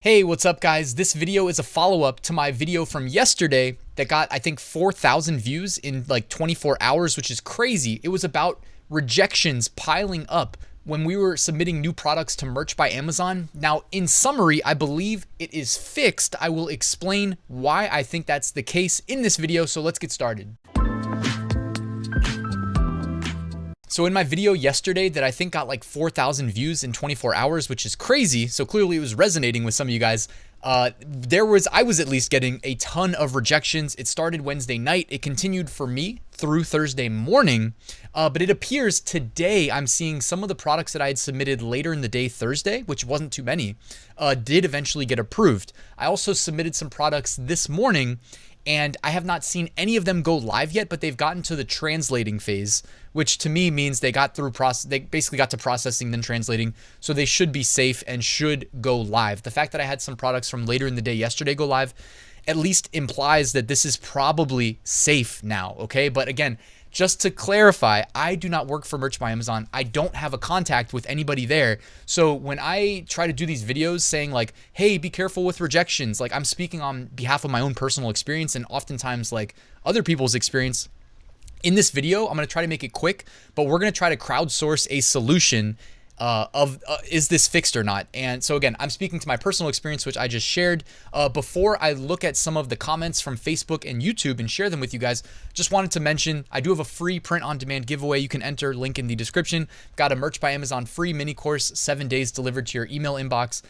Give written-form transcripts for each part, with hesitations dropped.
Hey, what's up guys? This video is a follow-up to my video from yesterday that got, I think, 4,000 views in like 24 hours, which is crazy. It was about rejections piling up when we were submitting new products to Merch by Amazon. Now, in summary, I believe it is fixed. I will explain why I think that's the case in this video, so let's get started. So in my video yesterday that I think got like 4,000 views in 24 hours, which is crazy. So clearly it was resonating with some of you guys. I was at least getting a ton of rejections. It started Wednesday night. It continued for me through Thursday morning. But it appears today I'm seeing some of the products that I had submitted later in the day Thursday, which wasn't too many, did eventually get approved. I also submitted some products this morning, and I have not seen any of them go live yet, but they've gotten to the translating phase, which to me means they basically got to processing, then translating. So they should be safe and should go live. The fact that I had some products from later in the day yesterday go live at least implies that this is probably safe now. Okay. But again, just to clarify, I do not work for Merch by Amazon. I don't have a contact with anybody there. So when I try to do these videos saying like, hey, be careful with rejections, like I'm speaking on behalf of my own personal experience and oftentimes like other people's experience. In this video, I'm going to try to make it quick, but we're going to try to crowdsource a solution is this fixed or not? And so again, I'm speaking to my personal experience, which I just shared. Before I look at some of the comments from Facebook and YouTube and share them with you guys, just wanted to mention, I do have a free print on demand giveaway. You can enter, link in the description. Got a Merch by Amazon free mini course, 7 days delivered to your email inbox.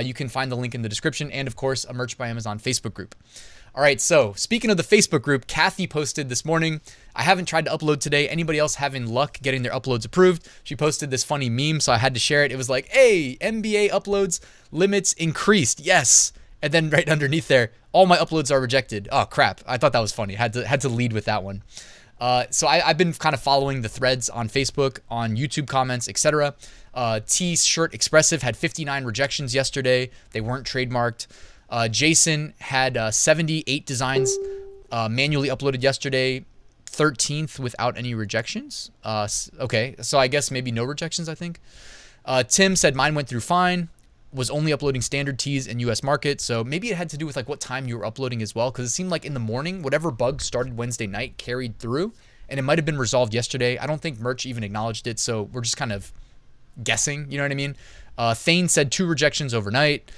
You can find the link in the description, and of course, a Merch by Amazon Facebook group. All right, so speaking of the Facebook group, Kathy posted this morning. I haven't tried to upload today. Anybody else having luck getting their uploads approved? She posted this funny meme, so I had to share it. It was like, hey, MBA uploads limits increased. Yes. And then right underneath there, all my uploads are rejected. Oh, crap. I thought that was funny. Had to lead with that one. So I've been kind of following the threads on Facebook, on YouTube comments, etc. T-shirt expressive had 59 rejections yesterday. They weren't trademarked. Jason had 78 designs manually uploaded yesterday, 13th without any rejections. Okay, so I guess maybe no rejections, I think. Tim said mine went through fine, was only uploading standard tees and US market. So maybe it had to do with like what time you were uploading as well, because it seemed like in the morning, whatever bug started Wednesday night carried through, and it might have been resolved yesterday. I don't think Merch even acknowledged it, so we're just kind of guessing, you know what I mean? Thane said 2 rejections overnight.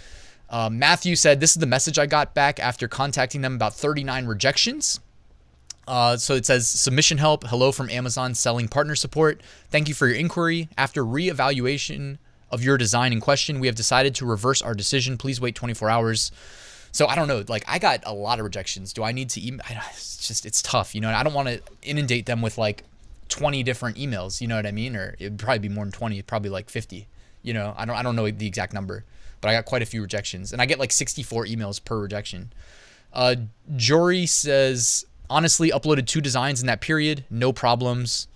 Matthew said, this is the message I got back after contacting them about 39 rejections. So it says, submission help, hello from Amazon selling partner support. Thank you for your inquiry. After reevaluation of your design in question, we have decided to reverse our decision. Please wait 24 hours. So I don't know, like I got a lot of rejections. Do I need to email? It's tough. You know, I don't want to inundate them with like 20 different emails. You know what I mean? Or it'd probably be more than 20, probably like 50, you know, I don't know the exact number. But I got quite a few rejections, and I get like 64 emails per rejection. Jory says, honestly, uploaded 2 designs in that period, no problems.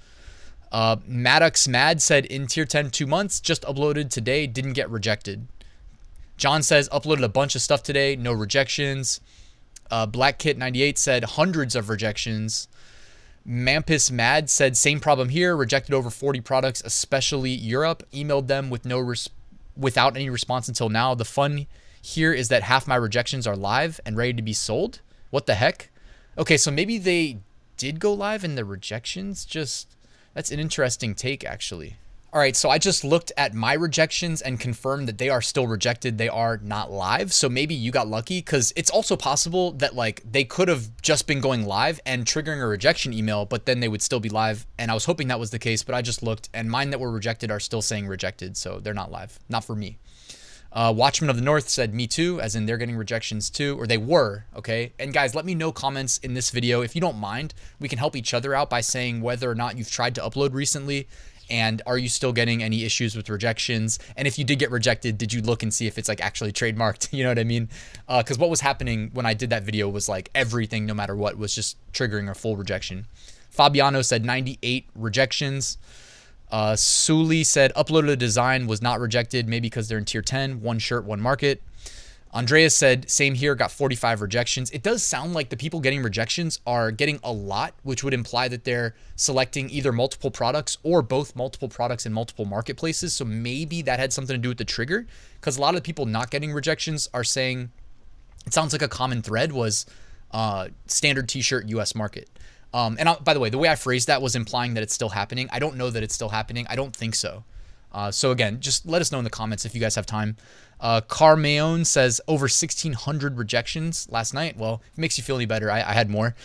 Maddox Mad said in tier 10, 2 months, just uploaded today, didn't get rejected. John says, uploaded a bunch of stuff today, no rejections. Black Kit 98 said hundreds of rejections. Mampus Mad said, same problem here, rejected over 40 products, especially Europe, emailed them with without any response until now. The fun here is that half my rejections are live and ready to be sold. What the heck? Okay, so maybe they did go live and the rejections that's an interesting take actually. All right, so I just looked at my rejections and confirmed that they are still rejected. They are not live. So maybe you got lucky, because it's also possible that like they could have just been going live and triggering a rejection email, but then they would still be live. And I was hoping that was the case, but I just looked and mine that were rejected are still saying rejected. So they're not live, not for me. Watchman of the North said me too, as in they're getting rejections too, or they were. Okay. And guys, let me know comments in this video. If you don't mind, we can help each other out by saying whether or not you've tried to upload recently. And are you still getting any issues with rejections? And if you did get rejected, did you look and see if it's like actually trademarked? You know what I mean? Because what was happening when I did that video was like everything, no matter what, was just triggering a full rejection. Fabiano said 98 rejections. Suli said uploaded a design was not rejected, maybe because they're in tier 10, 1 shirt, 1 market. Andreas said, same here, got 45 rejections. It does sound like the people getting rejections are getting a lot, which would imply that they're selecting either multiple products or both multiple products in multiple marketplaces. So maybe that had something to do with the trigger, because a lot of the people not getting rejections are saying, it sounds like a common thread was standard t-shirt US market. By the way, the way I phrased that was implying that it's still happening. I don't know that it's still happening. I don't think so. So again, just let us know in the comments if you guys have time. Carmeon says over 1,600 rejections last night. Well, if it makes you feel any better, I had more.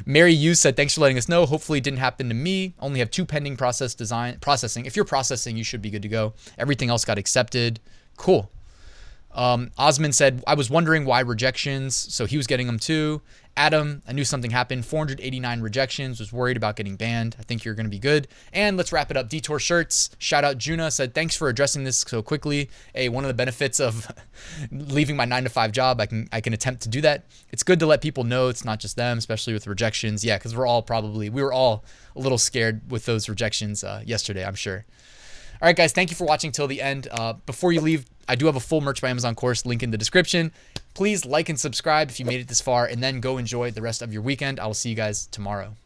Mary Yu said, thanks for letting us know. Hopefully it didn't happen to me. Only have 2 pending processing. If you're processing, you should be good to go. Everything else got accepted. Cool. Osman said, I was wondering why rejections. So he was getting them too. Adam, I knew something happened. 489 rejections. Was worried about getting banned. I think you're going to be good. And let's wrap it up. Detour Shirts. Shout out Juna. Said, thanks for addressing this so quickly. Hey, one of the benefits of leaving my 9-to-5 job, I can attempt to do that. It's good to let people know it's not just them, especially with rejections. Yeah, because we were all a little scared with those rejections yesterday, I'm sure. All right, guys, thank you for watching till the end. Before you leave, I do have a full Merch by Amazon course, link in the description. Please like and subscribe if you made it this far, and then go enjoy the rest of your weekend. I will see you guys tomorrow.